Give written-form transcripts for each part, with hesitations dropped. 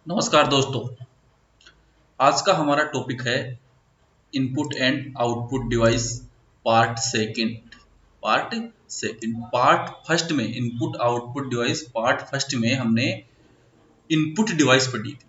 नमस्कार दोस्तों। आज का हमारा टॉपिक है input and output device part first में input output device part first में हमने इनपुट डिवाइस पढ़ी थी।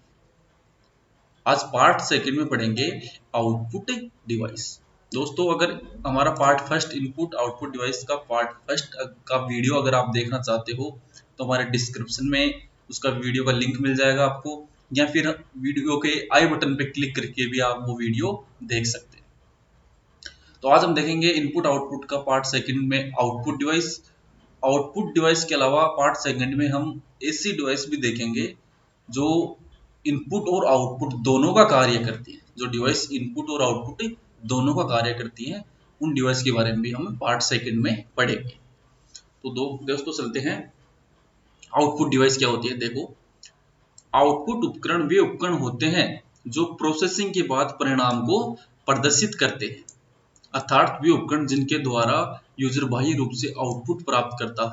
आज पार्ट सेकंड में पढ़ेंगे आउटपुट डिवाइस। दोस्तों, अगर हमारा part first input output device का पार्ट फर्स्ट का वीडियो अगर आप देखना चाहते हो तो हमारे डिस्क्रिप्शन में उसका वीडियो का लिंक मिल जाएगा आपको, या फिर वीडियो के आई बटन पे क्लिक करके भी आप वो वीडियो देख सकते हैं। तो आज हम देखेंगे इनपुट आउटपुट का पार्ट सेकंड में आउटपुट डिवाइस के अलावा पार्ट सेकंड में हम ऐसी डिवाइस भी देखेंगे जो इनपुट और आउटपुट दोनों का कार्य करती है। जो डिवाइस इनपुट और आउटपुट दोनों का कार्य करती है, उन डिवाइस के बारे में भी हम पार्ट सेकंड में पढ़ेंगे। तो दोस्तों चलते हैं। आउटपुट डिवाइस क्या होती है? देखो, आउटपुट उपकरण वे उपकरण होते हैं जो प्रोसेसिंग के बाद परिणाम को प्रदर्शित करते हैं, अर्थात वे उपकरण जिनके द्वारा यूजर बाह्य रूप से आउटपुट प्राप्त करता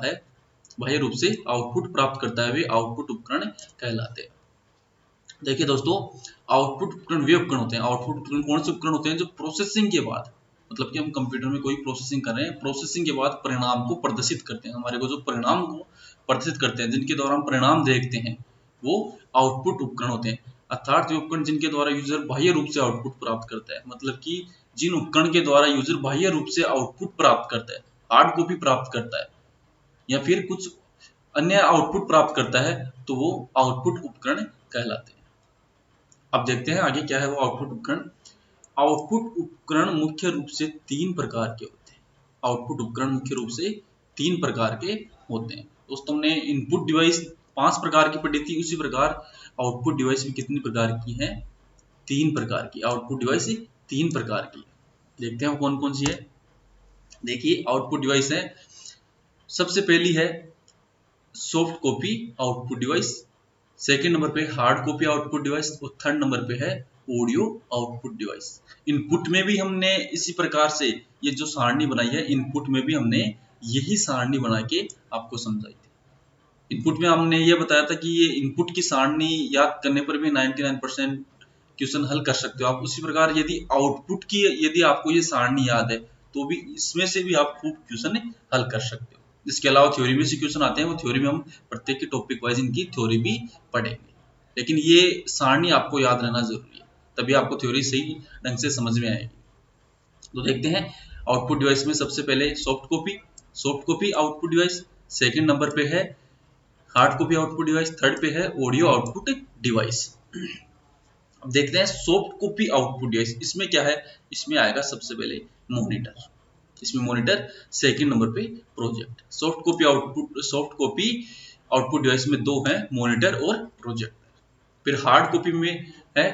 है वे आउटपुट उपकरण कहलाते हैं। देखिए दोस्तों, आउटपुट उपकरण वे उपकरण होते हैं। आउटपुट उपकरण कौन से उपकरण होते हैं? जो प्रोसेसिंग के बाद, मतलब कि हम कंप्यूटर में कोई प्रोसेसिंग कर रहे हैं, प्रोसेसिंग के बाद परिणाम को प्रदर्शित करते हैं। हमारे को जो परिणाम को प्रदर्शित करते हैं, जिनके द्वारा हम परिणाम देखते हैं, वो आउटपुट उपकरण होते हैं। अर्थात वे उपकरण जिनके द्वारा यूजर बाह्य रूप से आउटपुट प्राप्त करता है, मतलब कि जिन उपकरण के द्वारा यूजर बाह्य रूप से आउटपुट प्राप्त करता है, हार्ड कॉपी प्राप्त करता है या फिर कुछ अन्य आउटपुट प्राप्त करता है, तो वो आउटपुट उपकरण कहलाते हैं। अब देखते हैं आगे क्या है वो आउटपुट उपकरण। आउटपुट उपकरण मुख्य रूप से तीन प्रकार के होते हैं। आउटपुट उपकरण मुख्य रूप से तीन प्रकार के होते हैं। दोस्तों, हमने इनपुट डिवाइस 5 प्रकार की पढ़ी थी, उसी प्रकार आउटपुट डिवाइस भी कितनी प्रकार की है? 3 प्रकार की। आउटपुट डिवाइस 3 प्रकार की। देखते हैं कौन कौन सी है। देखिए, आउटपुट डिवाइस है, सबसे पहली है soft copy output device, second number पे हार्ड कॉपी आउटपुट डिवाइस और थर्ड नंबर पे है ऑडियो आउटपुट डिवाइस। इनपुट में भी हमने इसी प्रकार से ये जो सारणी बनाई है, इनपुट में भी हमने यही सारणी बना के आपको समझाई थी। इनपुट में हमने ये बताया था कि ये इनपुट की सारणी याद करने पर भी 99% क्वेश्चन हल कर सकते हो आप। उसी प्रकार यदि आउटपुट की यदि आपको ये सारणी याद है तो भी इसमें से भी आप खूब क्वेश्चन हल कर सकते हो। इसके अलावा थ्योरी में से क्वेश्चन आते हैं, वो थ्योरी में हम प्रत्येक के टॉपिक वाइज इनकी थ्योरी भी पढ़ेंगे, लेकिन ये सारणी आपको याद रहना जरूरी है, तभी आपको थ्योरी सही ढंग से समझ में आएगी। तो देखते हैं आउटपुट डिवाइस में सबसे पहले soft copy output device, second number पे है hard copy output device, third पे है ऑडियो आउटपुट डिवाइस। अब देखते हैं सॉफ्ट कॉपी आउटपुट डिवाइस। इसमें क्या है? इसमें आएगा सबसे पहले मॉनिटर। इसमें मॉनिटर, सेकंड नंबर पे project. Soft copy output device में दो हैं, मॉनिटर और प्रोजेक्टर। फिर हार्ड कॉपी में है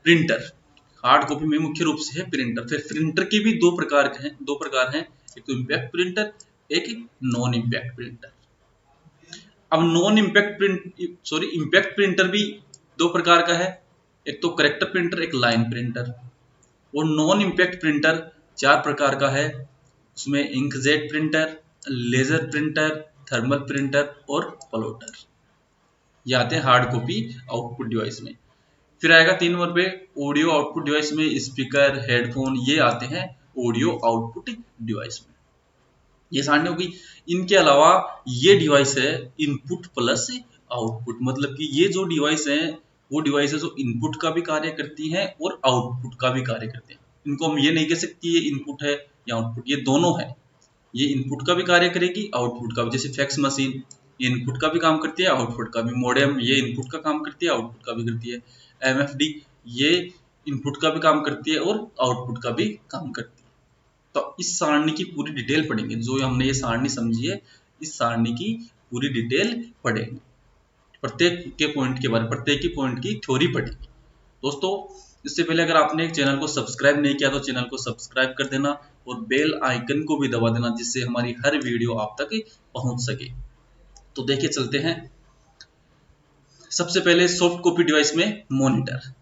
प्रिंटर। हार्ड कॉपी में मुख्य रूप से है प्रिंटर। फिर प्रिंटर के भी दो प्रकार हैं, एक तो इम्पैक्ट प्रिंटर, एक नॉन इम्पैक्ट प्रिंटर। अब इम्पैक्ट प्रिंटर भी दो प्रकार का है, एक तो करेक्टर प्रिंटर, एक लाइन प्रिंटर। और नॉन इम्पैक्ट प्रिंटर 4 प्रकार का है, उसमें inkjet printer, laser printer, thermal printer और प्लॉटर। ये आते हैं हार्ड कॉपी आउटपुट डिवाइस में। फिर आएगा 3 नंबर पे ऑडियो आउटपुट डिवाइस में स्पीकर, हेडफोन, ये आते हैं ऑडियो आउटपुट डिवाइस में। ये सारणी होगी। इनके अलावा ये डिवाइस है इनपुट प्लस आउटपुट, मतलब कि ये जो डिवाइस है वो डिवाइस है जो इनपुट का भी कार्य करती है और आउटपुट का भी कार्य करते हैं। इनको हम ये नहीं कह सकते ये इनपुट है या आउटपुट, ये दोनों है। ये इनपुट का भी कार्य करेगी, आउटपुट का भी। जैसे फैक्स मशीन ये इनपुट का भी काम करती है, आउटपुट का भी। मॉडेम ये इनपुट का काम करती है, आउटपुट का भी करती है। एमएफडी ये इनपुट का भी काम करती है और आउटपुट का भी काम करती है। तो इस सारणी की पूरी डिटेल पढ़ेंगे। जो हमने ये सारणी समझी है, इस सारणी की पूरी डिटेल पढ़ेंगे, प्रत्येक के पॉइंट की थ्योरी पढ़ेंगे। दोस्तों, इससे पहले अगर आपने चैनल को सब्सक्राइब नहीं किया तो चैनल को सब्सक्राइब कर देना और बेल आइकन को भी दबा देना, जिससे हमारी हर वीडियो आप तक पहुंच सके। तो देखिए चलते हैं। सबसे पहले सॉफ्ट कॉपी डिवाइस में मॉनिटर।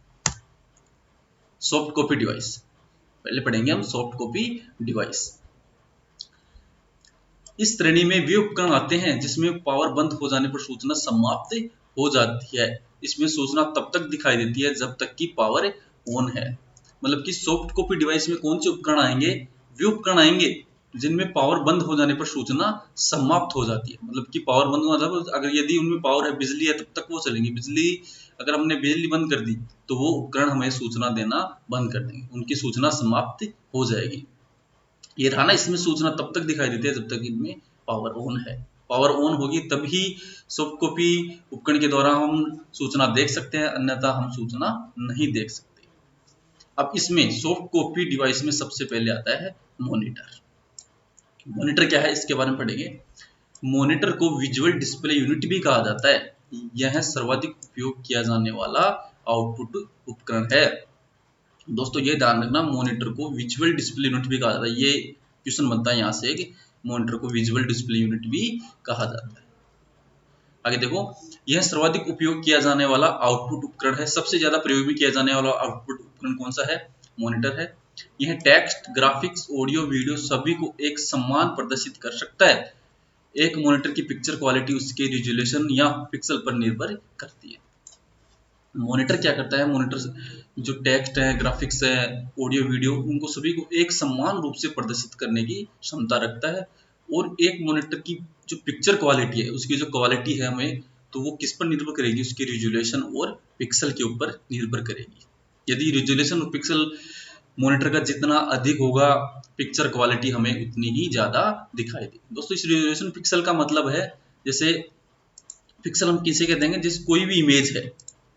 सॉफ्ट कॉपी डिवाइस पहले पढ़ेंगे हम। सॉफ्ट कॉपी डिवाइस, इस श्रेणी में वे उपकरण आते हैं जिसमें पावर बंद हो जाने पर सूचना समाप्त हो जाती है। इसमें सूचना तब तक दिखाई देती है जब तक कि पावर ऑन है। मतलब कि सॉफ्ट कॉपी डिवाइस में कौन से उपकरण आएंगे, वे उपकरण आएंगे जिनमें पावर बंद हो जाने पर सूचना समाप्त हो जाती है। मतलब कि पावर बंद हो जाता है, अगर यदि उनमें पावर है, बिजली है, तब तक वो चलेंगे। बिजली अगर हमने बिजली बंद कर दी तो वो उपकरण हमें सूचना देना बंद कर देंगे, उनकी सूचना समाप्त हो जाएगी। ये रहा ना, इसमें सूचना तब तक दिखाई देती है जब तक इनमें पावर ऑन है। पावर ऑन होगी तभी सॉफ्ट कॉपी उपकरण के द्वारा हम सूचना देख सकते हैं, अन्यथा हम सूचना नहीं देख सकते। अब इसमें सॉफ्ट कॉपी डिवाइस में सबसे पहले आता है मॉनिटर। मॉनिटर क्या है इसके बारे में पढ़ेंगे। मॉनिटर को विजुअल डिस्प्ले यूनिट भी कहा जाता है। यह सर्वाधिक उपयोग किया जाने वाला आउटपुट उपकरण है। दोस्तों ये ध्यान रखना, मॉनिटर को विजुअल डिस्प्ले यूनिट भी कहा जाता है। ये क्वेश्चन बनता है यहाँ से कि मॉनिटर को विजुअल डिस्प्ले यूनिट भी कहा जाता है। आगे देखो, यह सर्वाधिक उपयोग किया जाने वाला आउटपुट उपकरण है। सबसे ज्यादा प्रयोग में किया जाने वाला आउटपुट उपकरण कौन सा है? मॉनिटर है। यह टेक्स्ट, ग्राफिक्स, ऑडियो, वीडियो सभी को एक समान प्रदर्शित कर सकता है। एक मॉनिटर की पिक्चर क्वालिटी उसके रिजोल्यूशन या पिक्सल पर निर्भर करती है। मॉनिटर क्या करता है? मॉनिटर जो टेक्स्ट है, ग्राफिक्स है, ऑडियो, वीडियो, उनको सभी को एक समान रूप से प्रदर्शित करने की क्षमता रखता है। और एक मॉनिटर की जो पिक्चर क्वालिटी है, उसकी जो क्वालिटी है हमें, तो वो किस पर निर्भर करेगी? उसके रिजोल्यूशन और पिक्सल के ऊपर निर्भर करेगी। यदि रिजोल्यूशन और पिक्सल मॉनिटर का जितना अधिक होगा, पिक्चर क्वालिटी हमें उतनी ही ज्यादा दिखाई देगी। दोस्तों इस रिजोल्यूशन पिक्सल का मतलब है, जैसे पिक्सल हम किसे कहते हैं? जैसे कोई भी इमेज है,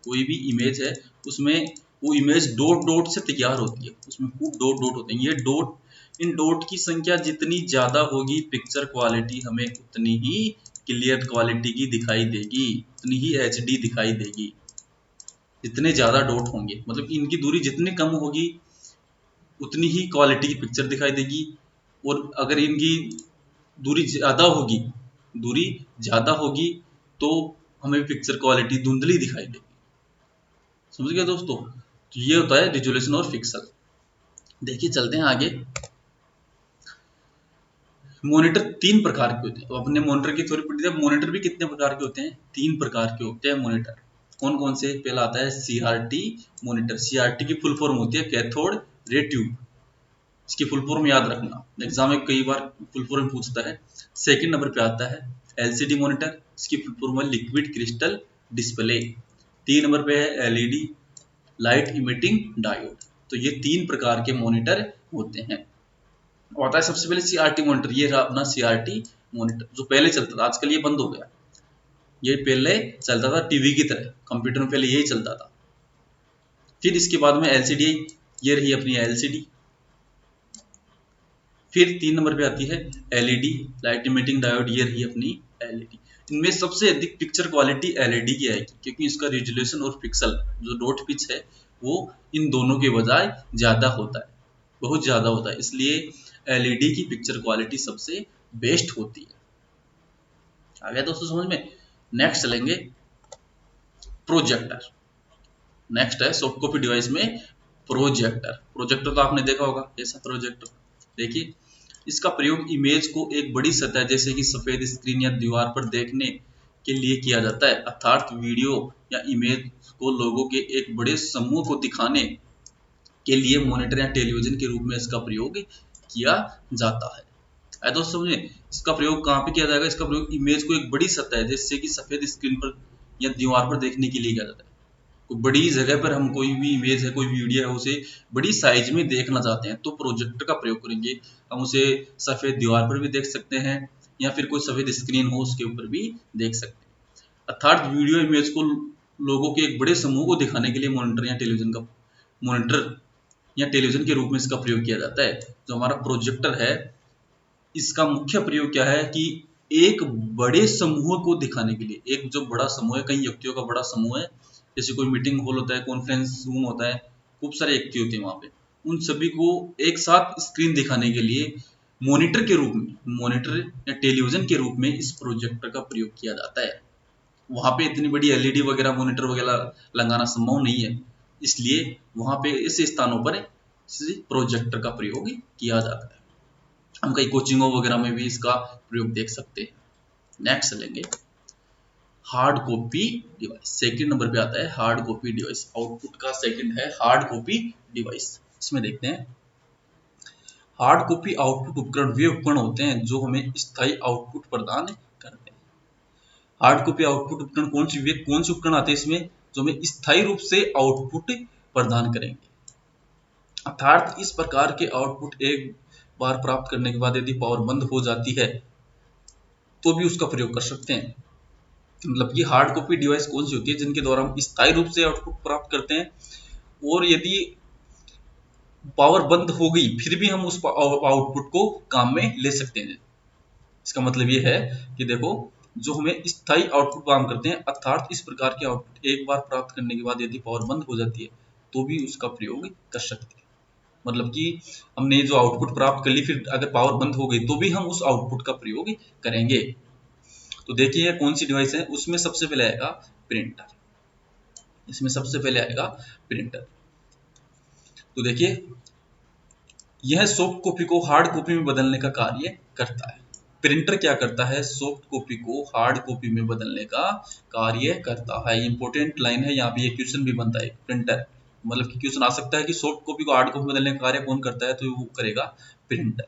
कोई भी इमेज है, उसमें वो इमेज डॉट डॉट से तैयार होती है, उसमें खूब डॉट डॉट होते हैं। ये डॉट, इन डॉट की संख्या जितनी ज्यादा होगी, पिक्चर क्वालिटी हमें उतनी ही क्लियर क्वालिटी की दिखाई देगी, उतनी ही एचडी दिखाई देगी। जितने ज्यादा डॉट होंगे, मतलब इनकी दूरी जितनी कम होगी, उतनी ही क्वालिटी की पिक्चर दिखाई देगी। और अगर इनकी दूरी ज्यादा होगी, दूरी ज्यादा होगी, तो हमें पिक्चर क्वालिटी धुंधली दिखाई देगी। समझ गए दोस्तों? तो ये होता है रिजोल्यूशन और पिक्सल। देखिए चलते हैं आगे। मॉनिटर 3 प्रकार के होते हैं। अब अपने मॉनिटर की थ्योरी पढ़ी थी। मॉनिटर भी कितने प्रकार के होते हैं? 3 प्रकार के होते हैं मॉनिटर। कौन कौन से? पहला आता है सीआरटी मॉनिटर। सीआरटी की फुल फॉर्म होती है कैथोड रे ट्यूब। इसकी फुल फॉर्म याद रखना, एग्जाम में कई बार फुल फॉर्म पूछता है। सेकंड नंबर पे आता है एलसीडी मॉनिटर। इसकी फुल फॉर्म है लिक्विड क्रिस्टल डिस्प्ले। 3 नंबर पे है एलईडी, लाइट इमिटिंग डायोड। तो ये 3 प्रकार के मॉनिटर होते हैं। होता है सबसे पहले सीआरटी मॉनिटर। ये रहा अपना सीआरटी मॉनिटर, जो पहले चलता था, आजकल ये बंद हो गया। ये पहले चलता था टीवी की तरह, कंप्यूटर में पहले यही चलता था। फिर इसके बाद में एलसीडी, ये रही अपनी एलसीडी। फिर 3 नंबर पे आती है एलईडी, लाइट इमिटिंग डायोड, ये रही अपनी एलईडी। इनमें सबसे अधिक पिक्चर क्वालिटी एलईडी की आएगी, क्योंकि इसका रिजोल्यूशन और पिक्सल जो डॉट पिच है वो इन दोनों के बजाय ज्यादा होता है, बहुत ज्यादा होता है। इसलिए एलईडी की पिक्चर क्वालिटी सबसे बेस्ट होती है। आ गया दोस्तों समझ में? नेक्स्ट चलेंगे प्रोजेक्टर। नेक्स्ट है सॉफ्ट कॉपी डिवाइस में प्रोजेक्टर। प्रोजेक्टर तो आपने देखा होगा, कैसा प्रोजेक्टर। देखिए, इसका प्रयोग इमेज को एक बड़ी सतह जैसे कि सफेद स्क्रीन या दीवार पर देखने के लिए किया जाता है। अर्थात वीडियो या इमेज को लोगों के एक बड़े समूह को दिखाने के लिए मॉनिटर या टेलीविजन के रूप में इसका प्रयोग किया जाता है। दोस्तों समझे, इसका प्रयोग कहाँ पे किया जाएगा? इसका प्रयोग इमेज को एक बड़ी सतह जैसे कि सफेद स्क्रीन पर या दीवार पर देखने के लिए किया जाता है। बड़ी जगह पर हम कोई भी इमेज है, कोई वीडियो है, उसे बड़ी साइज में देखना चाहते हैं तो प्रोजेक्टर का प्रयोग करेंगे। हम उसे सफेद दीवार पर भी देख सकते हैं, या फिर कोई सफेद स्क्रीन हो उसके ऊपर भी देख सकते हैं। अर्थात वीडियो इमेज को लोगों के एक बड़े समूह को दिखाने के लिए मॉनिटर या टेलीविजन के रूप में इसका प्रयोग किया जाता है। जो हमारा प्रोजेक्टर है, इसका मुख्य प्रयोग क्या है कि एक बड़े समूह को दिखाने के लिए, एक जो बड़ा समूह है, कई व्यक्तियों का बड़ा समूह है, जैसे कोई मीटिंग हॉल होता है, कॉन्फ्रेंस रूम होता है, खूब सारे व्यक्ति होते हैं वहां पे, उन सभी को एक साथ स्क्रीन दिखाने के लिए मॉनिटर के रूप में, मॉनिटर या टेलीविजन के रूप में इस प्रोजेक्टर का प्रयोग किया जाता है। वहां पे इतनी बड़ी एलईडी वगैरह, मॉनिटर वगैरह लगाना संभव नहीं है, इसलिए वहां पे ऐसे स्थानों पर प्रोजेक्टर का प्रयोग किया जाता है। हम कई कोचिंगों वगैरह में भी इसका प्रयोग देख सकते हैं। नेक्स्ट लेंगे hard copy device. Second number पे आता है हार्ड कॉपी डिवाइस। आउटपुट का सेकंड है हार्ड कॉपी डिवाइस। इसमें देखते हैं, हार्ड कॉपी आउटपुट उपकरण वे उपकरण होते हैं जो हमें स्थायी आउटपुट प्रदान करते हैं। हार्ड कॉपी आउटपुट उपकरण कौन से उपकरण आते हैं इसमें, जो हमें स्थायी रूप से आउटपुट प्रदान करेंगे। अर्थात इस प्रकार के आउटपुट एक बार प्राप्त करने के बाद यदि पावर बंद हो जाती है तो भी उसका प्रयोग कर सकते हैं। मतलब कि हार्ड कॉपी डिवाइस कौन सी होती है, जिनके द्वारा हम स्थायी रूप से आउटपुट प्राप्त करते हैं, और यदि पावर बंद हो गई फिर भी हम उस आउटपुट को काम में ले सकते हैं। इसका मतलब ये है कि देखो, जो हमें स्थायी आउटपुट काम करते हैं, अर्थात इस प्रकार के आउटपुट एक बार प्राप्त करने के बाद यदि पावर बंद हो जाती है तो भी उसका प्रयोग कर सकते हैं। मतलब कि हमने जो आउटपुट प्राप्त कर ली, फिर अगर पावर बंद हो गई तो भी हम उस आउटपुट का प्रयोग करेंगे। तो देखिए कौन सी डिवाइस है, उसमें सबसे पहले आएगा प्रिंटर। इसमें सबसे पहले आएगा प्रिंटर। तो देखिए, यह सॉफ्ट कॉपी को हार्ड कॉपी में बदलने का कार्य करता है। प्रिंटर क्या करता है, सॉफ्ट कॉपी को हार्ड कॉपी में बदलने का कार्य करता है। इंपॉर्टेंट लाइन है, यहाँ पे ये क्वेश्चन भी बनता है। प्रिंटर मतलब कि क्वेश्चन आ सकता है कि सॉफ्ट कॉपी को हार्ड कॉपी में बदलने का कार्य कौन करता है, तो वो करेगा प्रिंटर।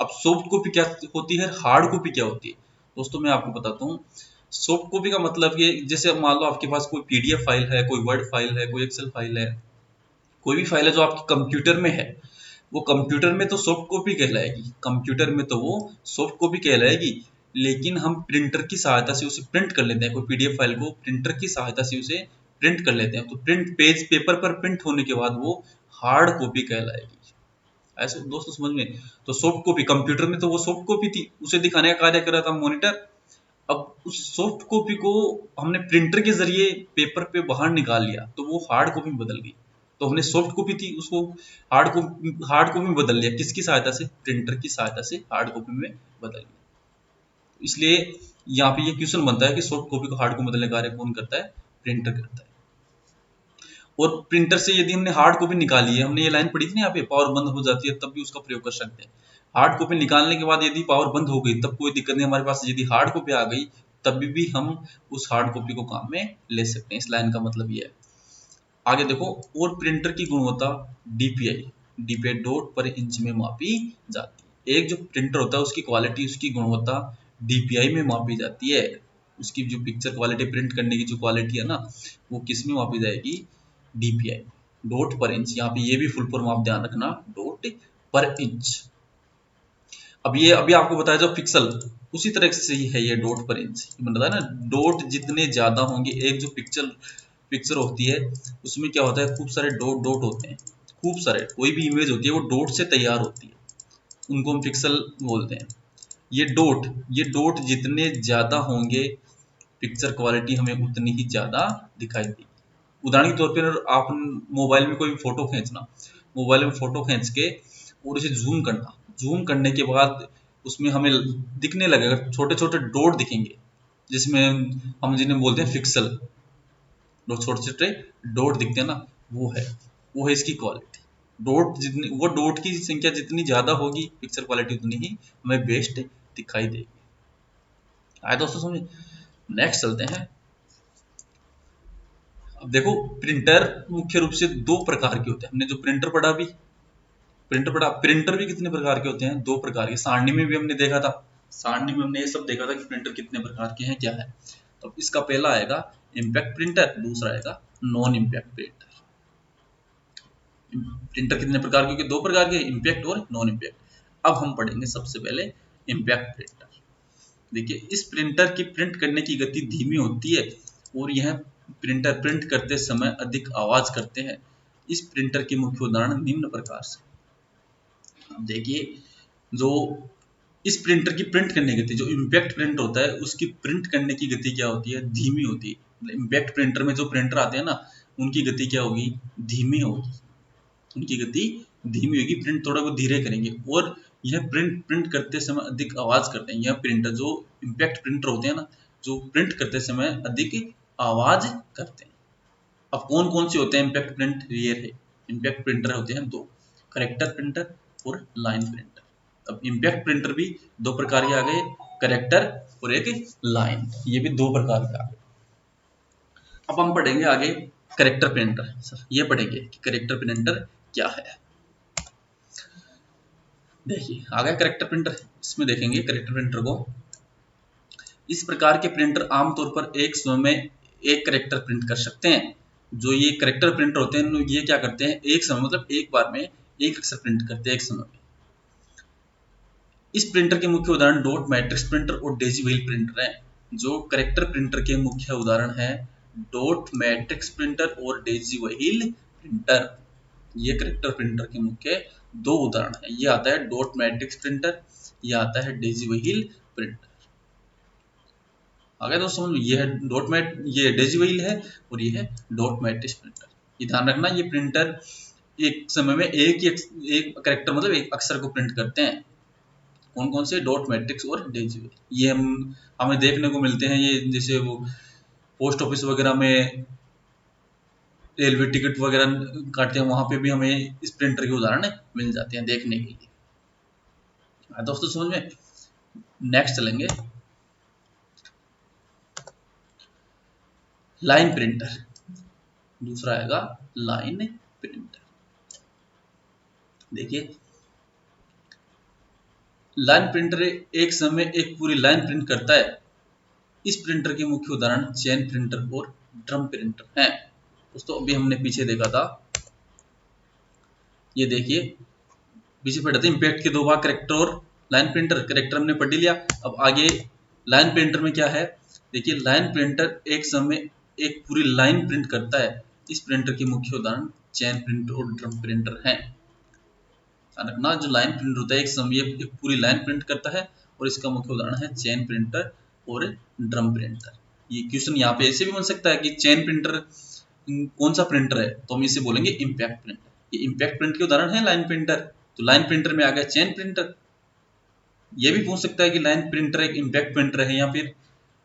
अब सॉफ्ट कॉपी क्या होती है, हार्ड कॉपी क्या होती है, दोस्तों मैं आपको बताता हूँ। सॉफ्ट कॉपी का मतलब ये, जैसे मान लो आपके पास कोई पीडीएफ फाइल है, कोई वर्ड फाइल है, कोई एक्सेल फाइल है, कोई भी फाइल है जो आपके कंप्यूटर में है, वो कंप्यूटर में तो सॉफ्ट कॉपी कहलाएगी, कंप्यूटर में तो वो सॉफ्ट कॉपी कहलाएगी। लेकिन हम प्रिंटर की सहायता से उसे प्रिंट कर लेते हैं, कोई पीडीएफ फाइल को प्रिंटर की सहायता से उसे प्रिंट कर लेते हैं, तो प्रिंट पेज पेपर पर प्रिंट होने के बाद वो हार्ड कॉपी कहलाएगी। ऐसे दोस्तों समझ में। तो सॉफ्ट कॉपी कंप्यूटर में तो वो सॉफ्ट कॉपी थी, उसे दिखाने का कार्य कर रहा था मॉनिटर। अब उस सॉफ्ट कॉपी को हमने प्रिंटर के जरिए पेपर पे बाहर निकाल लिया तो वो हार्ड कॉपी में बदल गई। तो हमने सॉफ्ट कॉपी थी उसको हार्ड कॉपी में बदल लिया, किसकी सहायता से, प्रिंटर की सहायता से हार्ड कॉपी में बदल लिया। इसलिए यहाँ पे ये क्वेश्चन बनता है कि सॉफ्ट कॉपी को हार्ड कॉपी में बदलने का कार्य कौन करता है, प्रिंटर करता है। और प्रिंटर से यदि हमने हार्ड कॉपी निकाली है, हमने ये लाइन पढ़ी थी ना यहाँ पे, पावर बंद हो जाती है तब भी उसका प्रयोग कर सकते हैं। हार्ड कॉपी निकालने के बाद यदि पावर बंद हो गई तब कोई दिक्कत नहीं हमारे पास, यदि हार्ड कॉपी आ गई तब भी हम उस हार्ड कॉपी को काम में ले सकते हैं। इस लाइन का मतलब ये है। आगे देखो, और प्रिंटर की गुणवत्ता डीपीआई डॉट पर इंच में मापी जाती है। एक जो प्रिंटर होता है उसकी क्वालिटी, उसकी गुणवत्ता डीपीआई में मापी जाती है। उसकी जो पिक्चर क्वालिटी, प्रिंट करने की जो क्वालिटी है ना, वो किस में मापी जाएगी, डीपीआई, डॉट पर इंच। यहाँ पे ये भी फुल फॉर्म आप ध्यान रखना, डॉट पर इंच। अब ये अभी आपको बताया जो पिक्सल, उसी तरह से ही है ये डॉट पर इंच। मैंने बताया ना, डॉट जितने ज्यादा होंगे, एक जो पिक्चर होती है उसमें क्या होता है, खूब सारे डॉट डॉट होते हैं, खूब सारे। कोई भी इमेज होती है वो डॉट से तैयार होती है, उनको हम पिक्सल बोलते हैं। ये डॉट जितने ज्यादा होंगे, पिक्चर क्वालिटी हमें उतनी ही ज्यादा दिखाई देगी। उदाहरण के तौर पर आप मोबाइल में कोई फोटो खींचना, मोबाइल में फोटो खींच के और उसे जूम करना, जूम करने के बाद उसमें हमें दिखने लगेगा, छोटे छोटे डॉट दिखेंगे, जिसमें हम जिन्हें बोलते हैं पिक्सल, छोटे छोटे डॉट दिखते हैं ना, वो है इसकी क्वालिटी। डॉट की संख्या जितनी ज्यादा होगी, पिक्चर क्वालिटी उतनी ही हमें बेस्ट दिखाई देगी। आए दोस्तों समझ। नेक्स्ट चलते हैं। अब देखो, प्रिंटर मुख्य रूप से दो प्रकार के होते हैं। हमने जो प्रिंटर भी कितने प्रकार के होते हैं, दो प्रकार के। सारणी में भी हमने देखा था, सारणी में हमने ये सब देखा था कि प्रिंटर कितने प्रकार के हैं, क्या है। तो इसका पहला आएगा इम्पैक्ट प्रिंटर, दूसरा आएगा नॉन इम्पैक्ट प्रिंटर। प्रिंटर कितने प्रकार के, दो प्रकार के, इम्पैक्ट और नॉन इम्पैक्ट। अब हम पढ़ेंगे सबसे पहले इम्पैक्ट प्रिंटर। देखिए, इस प्रिंटर की प्रिंट करने की गति धीमी होती है और यह प्रिंटर प्रिंट करते समय अधिक आवाज करते हैं। इस प्रिंटर के मुख्य उदाहरण निम्न प्रकार से। अब देखिए, जो इस प्रिंटर की प्रिंट करने की गति, जो इम्पैक्ट प्रिंट होता है उसकी प्रिंट करने की गति क्या होती है, धीमी होती है। इम्पैक्ट प्रिंटर में जो प्रिंटर आते हैं ना, उनकी गति क्या होगी, धीमी होगी, उनकी गति धीमी होगी, प्रिंट थोड़ा बहुत धीरे करेंगे। और यह प्रिंट करते समय अधिक आवाज करते हैं। यह प्रिंटर, जो इम्पैक्ट प्रिंटर होते हैं ना, जो प्रिंट करते समय अधिक आवाज करते हैं। अब कौन कौन से होते हैं इम्पैक्ट प्रिंट, ये है इम्पैक्ट प्रिंटर होते हैं दो, करेक्टर प्रिंटर और लाइन प्रिंटर। अब इम्पैक्ट प्रिंटर भी दो प्रकार के आ गए, करेक्टर और एक लाइन, ये भी दो प्रकार के आ गए। अब हम पढ़ेंगे आगे करेक्टर प्रिंटर। सर ये पढ़ेंगे कि करेक्टर प्रिंटर क्या है। देखिए आ गया करेक्टर प्रिंटर। इसमें देखेंगे करेक्टर प्रिंटर को, इस प्रकार के प्रिंटर आमतौर पर एक समय में एक करेक्टर प्रिंट कर सकते हैं। जो ये करेक्टर प्रिंटर होते हैं ये क्या करते हैं, एक समय मतलब एक बार में एक अक्षर प्रिंट करते हैं एक समय में। इस प्रिंटर के मुख्य उदाहरण डॉट मैट्रिक्स प्रिंटर और डेजी व्हील प्रिंटर हैं। जो करेक्टर प्रिंटर के मुख्य उदाहरण हैं डॉट मैट्रिक्स प्रिंटर और डेजी व्हील प्रिंटर। ये करेक्टर प्रिंटर के मुख्य दो उदाहरण हैं। ये आता है डॉट मैट्रिक्स प्रिंटर, ये आता है डेजी व्हील प्रिंटर। आगे दोस्तों समझ, ये है डॉट मैट, ये डेजी व्हील है और ये है डॉट मैट्रिक्स प्रिंटर। ये ध्यान रखना, ये प्रिंटर एक समय में एक करेक्टर मतलब एक अक्षर को प्रिंट करते हैं। कौन कौन से, डॉट मैट्रिक्स और डेजी व्हील। ये हमें देखने को मिलते हैं, ये जैसे वो पोस्ट ऑफिस वगैरह में रेलवे टिकट वगैरह काटते हैं, वहां पे भी हमें इस प्रिंटर के उदाहरण मिल जाते हैं देखने के लिए। दोस्तों समझ में। नेक्स्ट चलेंगे लाइन प्रिंटर। दूसरा आएगा लाइन प्रिंटर। देखिए लाइन प्रिंटर एक समय एक पूरी लाइन प्रिंट करता है। इस प्रिंटर के मुख्य उदाहरण चेन प्रिंटर और ड्रम प्रिंटर हैं। दोस्तों अभी हमने पीछे देखा था, ये देखिए पीछे पढ़े थे इम्पैक्ट के दो भाग करेक्टर और लाइन प्रिंटर। करेक्टर हमने पढ़ लिया। अब आगे लाइन प्रिंटर में क्या है, देखिए लाइन प्रिंटर एक समय एक पूरी लाइन प्रिंट करता है। इस प्रिंटर के मुख्य उदाहरण चेन प्रिंटर और ड्रम प्रिंटर हैं। रखना, जो लाइन प्रिंटर होता है एक समय एक पूरी लाइन प्रिंट करता है और इसका मुख्य उदाहरण है चेन प्रिंटर और ड्रम प्रिंटर। ये क्वेश्चन यहाँ पे ऐसे भी बन सकता है कि चेन प्रिंटर कौन सा प्रिंटर है, तो हम इसे बोलेंगे इम्पैक्ट प्रिंटर। ये इम्पैक्ट प्रिंट के उदाहरण है लाइन प्रिंटर, तो लाइन प्रिंटर में आ गया चेन प्रिंटर। ये भी पूछ सकता है कि लाइन प्रिंटर एक इम्पैक्ट प्रिंटर है या फिर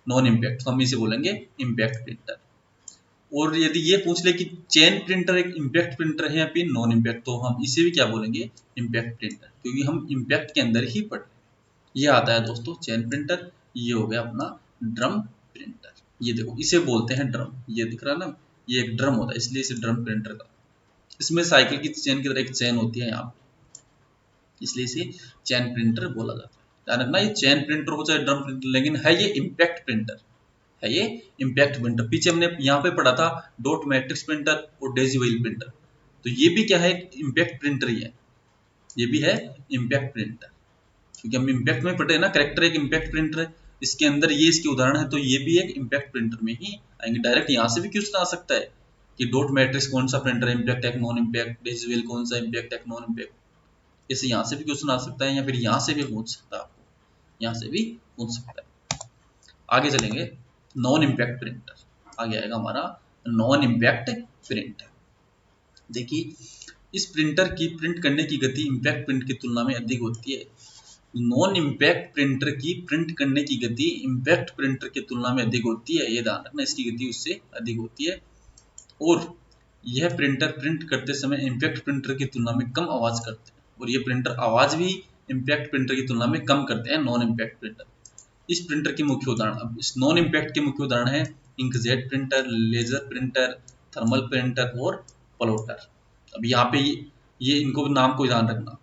नॉन इम्पैक्ट, तो हम इसे बोलेंगे इम्पैक्ट प्रिंटर। और यदि ये पूछ ले कि चेन प्रिंटर एक इम्पैक्ट प्रिंटर है या फिर नॉन इम्पैक्ट, तो हम इसे भी क्या बोलेंगे, इम्पैक्ट प्रिंटर, क्योंकि हम इम्पैक्ट के अंदर ही पढ़ रहे हैं। ये आता है दोस्तों चेन प्रिंटर। ये हो गया अपना ड्रम प्रिंटर। ये देखो इसे बोलते हैं ड्रम, ये दिख रहा है ना, ये एक ड्रम होता है इसलिए इसे ड्रम प्रिंटर का। इसमें साइकिल की चेन की तरह एक चेन होती है यहाँ पे, इसलिए इसे चेन प्रिंटर बोला जाता है। ध्यान रखना, ये चेन प्रिंटर हो चाहे ड्रम प्रिंटर, लेकिन है ये इम्पैक्ट प्रिंटर, है ये इम्पैक्ट प्रिंटर। पीछे हमने यहाँ पे पढ़ा था डॉट मैट्रिक्स प्रिंटर और डेजी व्हील प्रिंटर, तो ये भी क्या है, इम्पैक्ट प्रिंटर ही है। ये भी है इम्पैक्ट प्रिंटर, क्योंकि हम इम्पैक्ट में पढ़े ना, करेक्टर एक इम्पैक्ट प्रिंटर है, इसके अंदर ये इसके उदाहरण है, तो ये भी एक इम्पैक्ट प्रिंटर में ही आएंगे। डायरेक्ट यहाँ से भी क्वेश्चन आ सकता है कि डॉट मैट्रिक्स कौन सा प्रिंटर है, इम्पैक्ट है नॉन इम्पैक्ट, डेजी व्हील कौन सा इम्पैक्ट है नॉन इम्पैक्ट। इसे यहाँ से भी क्वेश्चन आ सकता है या फिर यहाँ से भी पूछ सकता है, आपको यहाँ से भी पूछ सकता है। आगे चलेंगे नॉन इम्पैक्ट प्रिंटर। आगे आएगा हमारा नॉन इम्पैक्ट प्रिंटर। देखिए इस प्रिंटर की प्रिंट करने की गति इम्पैक्ट प्रिंट की तुलना में अधिक होती है। नॉन इम्पैक्ट प्रिंटर की प्रिंट करने की गति इम्पैक्ट प्रिंटर की तुलना में अधिक होती है, ये ध्यान रखना, इसकी गति उससे अधिक होती है। और यह प्रिंटर प्रिंट करते समय इम्पैक्ट प्रिंटर की तुलना में कम आवाज करते हैं, और ये प्रिंटर आवाज भी इम्पैक्ट प्रिंटर की तुलना में कम करते हैं नॉन इम्पैक्ट प्रिंटर। इस प्रिंटर के मुख्य उदाहरण, अब इस नॉन इम्पैक्ट के मुख्य उदाहरण है inkjet printer, laser printer, thermal printer और प्लॉटर। अब यहाँ पे ये इनको नाम को ध्यान रखना।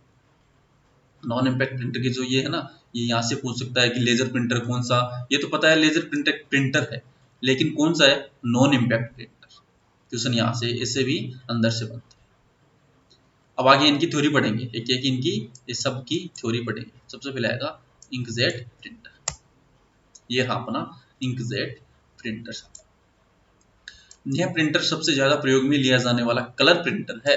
नॉन इम्पैक्ट प्रिंटर की जो ये है ना, ये यहाँ से पूछ सकता है कि लेजर प्रिंटर कौन सा, ये तो पता है लेजर प्रिंटर प्रिंटर है, लेकिन कौन सा है, नॉन इम्पैक्ट प्रिंटर। क्वेश्चन यहाँ से इससे भी अंदर से बनता है। अब आगे इनकी थ्योरी पढ़ेंगे, एक एक इनकी ये सब की थ्योरी पढ़ेंगे। सबसे पहले आएगा इंकजेट प्रिंटर। ये रहा अपना इंकजेट प्रिंटर। यह प्रिंटर सबसे ज्यादा प्रयोग में लिया जाने वाला कलर प्रिंटर है।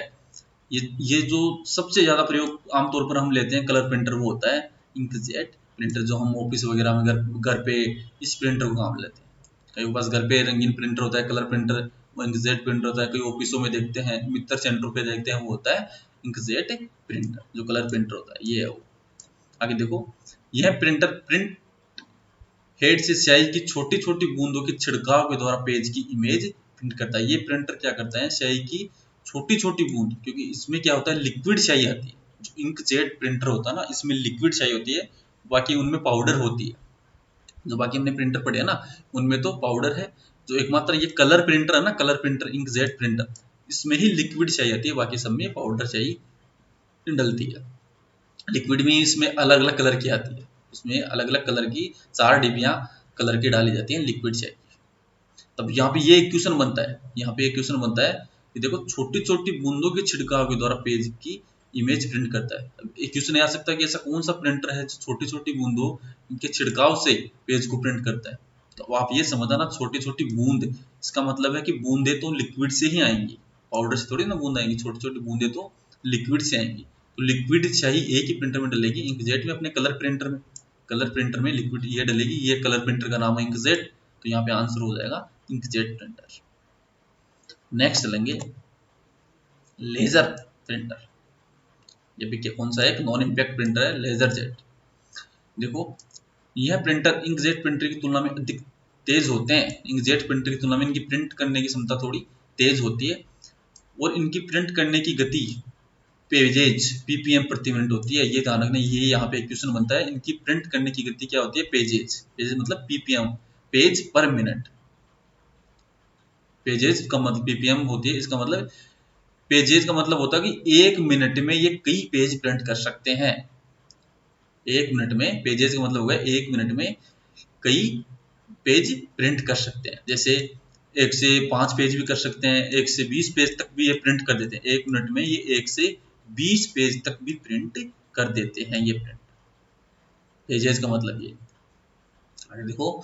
ये जो सबसे ज्यादा प्रयोग आमतौर पर हम लेते हैं कलर प्रिंटर, वो होता है इंकजेट प्रिंटर। जो हम ऑफिस वगैरह में घर पे इस प्रिंटर को काम लेते हैं। कई पास घर पे रंगीन प्रिंटर होता है, कलर प्रिंटर, वो इंकजेट प्रिंटर होता है। कई ऑफिसों में देखते हैं, मित्र सेंटर पे देखते हैं, वो होता है इंकजेट प्रिंटर, जो कलर प्रिंटर होता है, ये है वो। आगे देखो, यह प्रिंटर प्रिंट हेड से स्याही की छोटी छोटी बूंदों के छिड़काव के द्वारा पेज की इमेज प्रिंट करता है। ये प्रिंटर क्या करता है, स्याही की छोटी छोटी बूंद, क्योंकि इसमें क्या होता है, लिक्विड स्याही आती है। जो इंकजेट प्रिंटर होता है ना, इसमें लिक्विड स्याही होती है, बाकी उनमें पाउडर होती है। जो बाकी हमने प्रिंटर पढ़े है ना, उनमें तो पाउडर है, जो एकमात्र ये कलर प्रिंटर है ना, कलर प्रिंटर, इंकजेट प्रिंटर, इसमें ही लिक्विड स्याही आती है, बाकी सब में पाउडर स्याही डलती है। लिक्विड में इसमें अलग अलग कलर की आती है, उसमें अलग अलग कलर की 4 डिबियां कलर की डाली जाती हैं लिक्विड स्याही। तब यहाँ पे ये इक्वेशन बनता है, यहाँ पे इक्वेशन बनता है कि देखो छोटी छोटी बूंदों के छिड़काव के द्वारा पेज की इमेज प्रिंट करता है। अब इक्वेशन आ सकता है कि ऐसा कौन सा प्रिंटर है जो छोटी छोटी बूंदों के छिड़काव से पेज को प्रिंट करता है। तो आप ये समझना ना, छोटी छोटी बूंद, इसका मतलब है कि बूंदे तो लिक्विड से ही आएंगी, पाउडर से थोड़ी ना बूंद आएंगी, छोटी छोटी बूंदे तो लिक्विड से आएंगी। तो लिक्विड स्याही एक ही प्रिंटर में डलेगी, इंकजेट में, अपने कलर प्रिंटर में। कलर प्रिंटर में लिक्विड ये डलेगी, ये कलर प्रिंटर का नाम है इंकजेट। तो यहाँ पे आंसर हो जाएगा इंकजेट प्रिंटर। नेक्स्ट लेंगे लेजर प्रिंटर। ये भी क्या कौन सा है, एक नॉन इम्पैक्ट प्रिंटर है लेजर जेट। देखो यह प्रिंटर इंकजेट प्रिंटर की तुलना में अधिक तेज होते हैं। इंकजेट प्रिंटर की तुलना में इनकी प्रिंट करने की क्षमता थोड़ी तेज होती है और इनकी प्रिंट करने की गति पेजेज पीपीएम प्रति मिनट होती है। ये ध्यान रखना, ये यहाँ पे इक्वेशन बनता है, इनकी प्रिंट करने की गति क्या होती है, पेजेज। पेजेज मतलब पीपीएम, पेज पर मिनट। पेजेज का मतलब पीपीएम होती है, इसका मतलब पेजेज का मतलब होता है कि एक मिनट में ये कई पेज प्रिंट कर सकते हैं। एक मिनट में, पेजेज का मतलब होगा एक मिनट में कई पेज प्रिंट कर सकते हैं। जैसे 1 से 5 पेज भी कर सकते हैं, 1 से 20 पेज तक भी ये प्रिंट कर देते हैं। एक मिनट में ये 1 से 20 पेज तक भी प्रिंट कर देते हैं। ये प्रिंट पेजेज का मतलब ये। आगे देखो,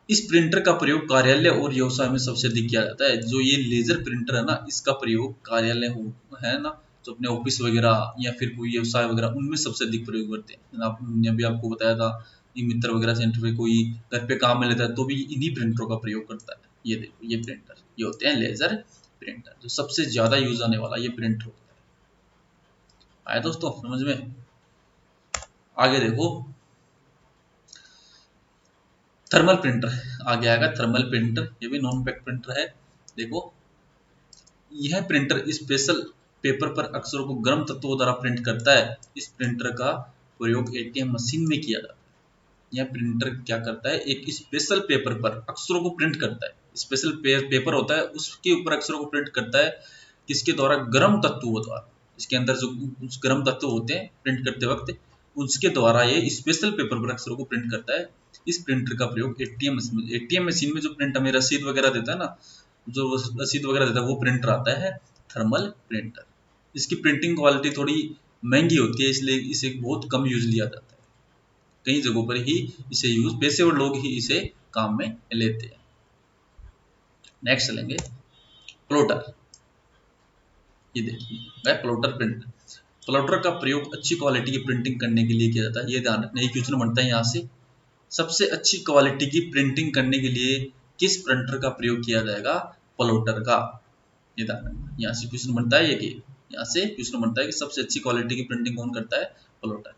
इस प्रिंटर का प्रयोग कार्यालय और व्यवसाय में सबसे अधिक किया जाता है। जो ये लेजर प्रिंटर है ना, इसका प्रयोग कार्यालय है ना, जो अपने ऑफिस वगैरह या फिर कोई व्यवसाय वगैरह, उनमें सबसे अधिक प्रयोग करते हैं। आपने अभी आपको बताया था, मित्र वगैरह सेंटर पे कोई घर पे काम में लेता है तो भी इन्हीं प्रिंटरों का प्रयोग करता है। ये देखो ये प्रिंटर, ये होते हैं लेजर प्रिंटर, जो सबसे ज्यादा यूज आने वाला ये प्रिंटर होता है। आया दोस्तों समझ में? आगे देखो थर्मल प्रिंटर आगे आएगा। थर्मल प्रिंटर ये भी नॉन पैक प्रिंटर है। देखो यह प्रिंटर स्पेशल पेपर पर अक्षरों को गर्म तत्वों द्वारा प्रिंट करता है। इस प्रिंटर का प्रयोग एटीएम मशीन में किया जाता है। यह प्रिंटर क्या करता है, एक स्पेशल पेपर पर अक्षरों को प्रिंट करता है। स्पेशल पेपर होता है, उसके ऊपर अक्षरों को प्रिंट करता है, किसके द्वारा, गर्म तत्वों द्वारा। इसके अंदर जो गर्म तत्व होते हैं प्रिंट करते वक्त, उसके द्वारा ये स्पेशल पेपर पर अक्षरों को प्रिंट करता है। इस प्रिंटर का प्रयोग एटीएम मशीन में जो प्रिंट हमें रसीद वगैरह देता है ना, जो रसीद वगैरह देता है, वो प्रिंटर आता है थर्मल प्रिंटर। इसकी प्रिंटिंग क्वालिटी थोड़ी महंगी होती है, इसलिए इसे बहुत कम यूज लिया जाता है। कई जगहों पर ही इसे यूज पेशेवर लोग ही इसे काम में लेते हैं। नेक्स्ट लेंगे प्लॉटर। ये देखिए प्लॉटर प्रिंटर। प्लॉटर का प्रयोग अच्छी क्वालिटी की प्रिंटिंग करने के लिए किया जाता है। ये ध्यान रखना, एक क्वेश्चन बनता है यहाँ से, सबसे अच्छी क्वालिटी की प्रिंटिंग करने के लिए किस प्रिंटर का प्रयोग किया जाएगा, प्लॉटर का। ये ध्यान रखना, यहाँ से क्वेश्चन बनता है, ये यहाँ से क्वेश्चन बनता है कि सबसे अच्छी क्वालिटी की प्रिंटिंग कौन करता है, प्लॉटर।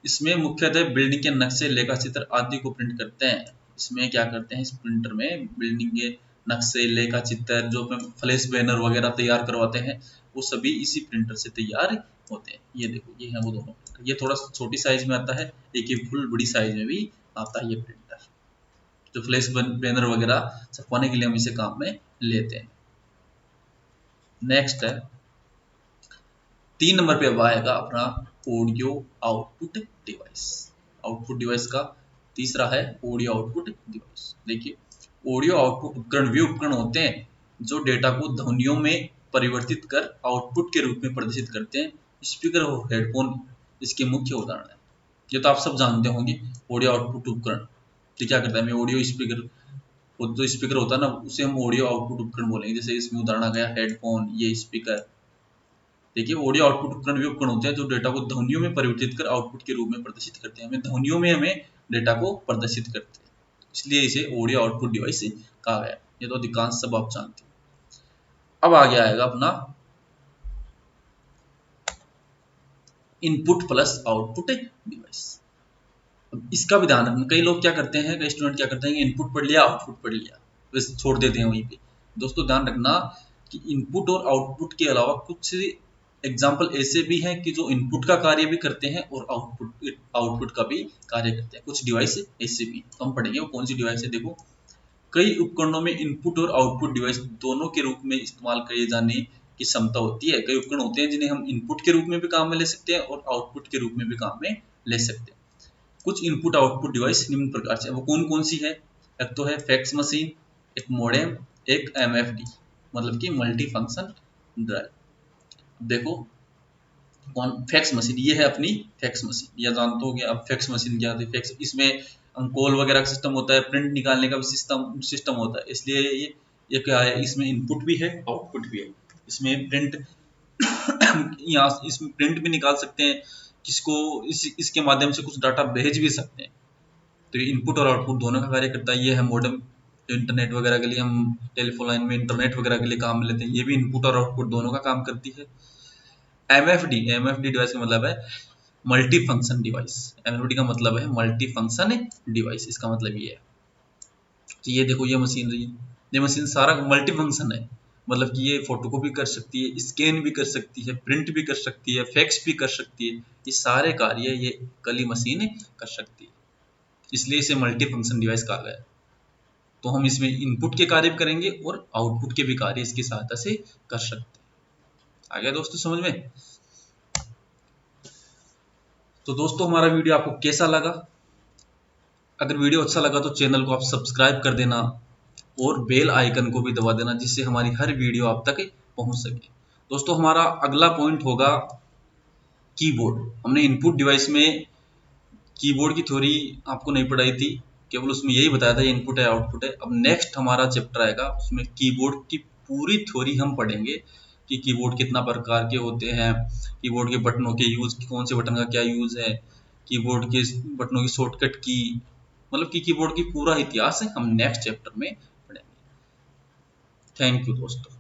इसमें मुख्यतः बिल्डिंग के नक्शे, लेखा चित्र आदि को प्रिंट करते हैं। इसमें क्या करते हैं, इस प्रिंटर में बिल्डिंग के नक्शे, लेखा चित्र, जो फ्लैश बैनर वगैरह तैयार करवाते हैं, वो सभी इसी प्रिंटर से तैयार होते हैं। ये देखो ये है वो दोनों प्रिंटर। ये थोड़ा छोटी साइज में आता है, एक ही फुल बड़ी साइज में भी आता है ये प्रिंटर, जो फ्लैश बैनर वगैरह छपवाने के लिए हम इसे काम में लेते हैं। नेक्स्ट है 3 नंबर पे अब आएगा अपना audio output device. Output device का तीसरा है ऑडियो आउटपुट डिवाइस। देखिए ऑडियो आउटपुट उपकरण वे उपकरण होते हैं जो डेटा को ध्वनियों में परिवर्तित कर आउटपुट के रूप में प्रदर्शित करते हैं। स्पीकर और हेडफोन इसके मुख्य उदाहरण है। ये तो आप सब जानते होंगे ऑडियो आउटपुट उपकरण। तो क्या करता है, मैं ऑडियो स्पीकर, वो जो स्पीकर होता है ना, उसे हम ऑडियो आउटपुट उपकरण बोलेंगे। जैसे इसमें उदाहरण आ गया हेडफोन, ये स्पीकर। देखिए ऑडियो आउटपुट उपकरण वे उपकरण होते हैं जो डेटा को ध्वनियों में परिवर्तित कर आउटपुट के रूप में प्रदर्शित करते हैं। हमें ध्वनियों में हमें डेटा को प्रदर्शित करते हैं, इसलिए इसे ऑडियो आउटपुट डिवाइस कहा गया। ये तो अधिकांश सब आप जानते हैं। अब आगे आएगा अपना इनपुट प्लस आउटपुट डिवाइस। अब इसका भी ध्यान रखना, कई लोग क्या करते हैं, कई स्टूडेंट क्या करते हैं, इनपुट पढ़ लिया आउटपुट पढ़ लिया, बस छोड़ देते हैं वहीं पे। दोस्तों ध्यान रखना कि इनपुट और आउटपुट के अलावा कुछ एग्जाम्पल ऐसे भी हैं कि जो इनपुट का कार्य भी करते हैं और आउटपुट का भी कार्य करते हैं। कुछ डिवाइस ऐसे भी, तो हम पढ़ेंगे वो कौन सी डिवाइस है। देखो कई उपकरणों में इनपुट और आउटपुट डिवाइस दोनों के रूप में इस्तेमाल किए जाने की क्षमता होती है। कई उपकरण होते हैं जिन्हें हम इनपुट के रूप में भी काम में ले सकते हैं और आउटपुट के रूप में भी काम में ले सकते हैं। कुछ इनपुट आउटपुट डिवाइस निम्न प्रकार से, वो कौन कौन सी है? एक तो है फैक्स मशीन, एक मोडेम, एक एमएफडी मतलब कि मल्टी फंक्शन ड्राइव। देखो कौन फैक्स मशीन, ये है अपनी फैक्स मशीन, या जानते हो अब फैक्स मशीन क्या होती है? फैक्स, इसमें हम कॉल वगैरह का सिस्टम होता है, प्रिंट निकालने का भी सिस्टम होता है, इसलिए ये क्या है, इसमें इनपुट भी है आउटपुट भी है। इसमें प्रिंट यहाँ इसमें प्रिंट भी निकाल सकते हैं किसको, इसके माध्यम से कुछ डाटा भेज भी सकते हैं। तो ये इनपुट और आउटपुट दोनों का कार्य करता है। ये है मॉडेम, इंटरनेट वगैरह के लिए हम टेलीफोन लाइन में इंटरनेट वगैरह के लिए काम में लेते हैं, ये भी इनपुट और आउटपुट दोनों का काम करती है। एमएफडी डिवाइस का मतलब है मल्टी फंक्शन डिवाइस। एमएफडी का मतलब है मल्टी फंक्शन डिवाइस, इसका मतलब ये है। तो ये देखो ये मशीन रही, ये मशीन सारा मल्टी फंक्शन है, मतलब कि ये फोटोकॉपी कर सकती है, स्कैन भी कर सकती है, प्रिंट भी कर सकती है, फैक्स भी कर सकती है, ये सारे कार्य ये कली मशीन कर सकती है, इसलिए इसे मल्टी फंक्शन डिवाइस कहा गया है। तो हम इसमें इनपुट के कार्य भी करेंगे और आउटपुट के भी कार्य इसकी सहायता से कर सकते हैं। आ गया दोस्तों समझ में? तो दोस्तों हमारा वीडियो आपको कैसा लगा? अगर वीडियो अच्छा लगा तो चैनल को आप सब्सक्राइब कर देना और बेल आइकन को भी दबा देना, जिससे हमारी हर वीडियो आप तक पहुंच सके। दोस्तों हमारा अगला पॉइंट होगा कीबोर्ड। हमने इनपुट डिवाइस में कीबोर्ड की थ्योरी आपको नहीं पढ़ाई थी, केवल उसमें यही बताया था ये इनपुट है आउटपुट है। अब नेक्स्ट हमारा चैप्टर आएगा, उसमें कीबोर्ड की पूरी थ्योरी हम पढ़ेंगे कि कीबोर्ड कितना प्रकार के होते हैं, कीबोर्ड के बटनों के यूज, कौन से बटन का क्या यूज है, कीबोर्ड के बटनों की शॉर्टकट की, मतलब कि कीबोर्ड की पूरा इतिहास है हम नेक्स्ट चैप्टर में पढ़ेंगे। थैंक यू दोस्तों।